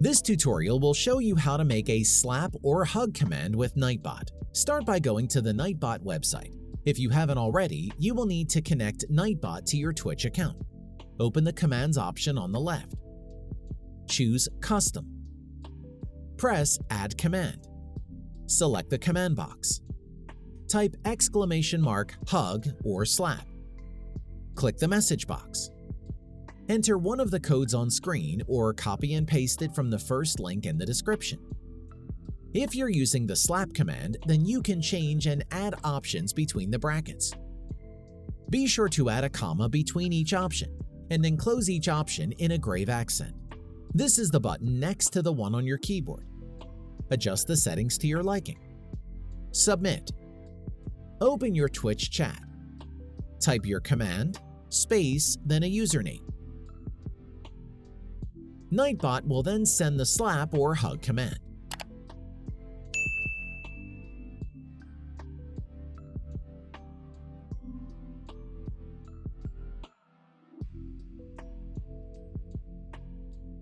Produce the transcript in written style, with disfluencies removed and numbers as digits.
This tutorial will show you how to make a slap or hug command with Nightbot. Start by going to the Nightbot website. If you haven't already, you will need to connect Nightbot to your Twitch account. Open the Commands option on the left. Choose Custom. Press Add Command. Select the command box. Type !hug or slap. Click the message box. Enter one of the codes on screen or copy and paste it from the first link in the description. If you're using the slap command, then you can change and add options between the brackets. Be sure to add a comma between each option, and then close each option in a grave accent. This is the button next to the one on your keyboard. Adjust the settings to your liking. Submit. Open your Twitch chat. Type your command, space, then a username. Nightbot will then send the slap or hug command.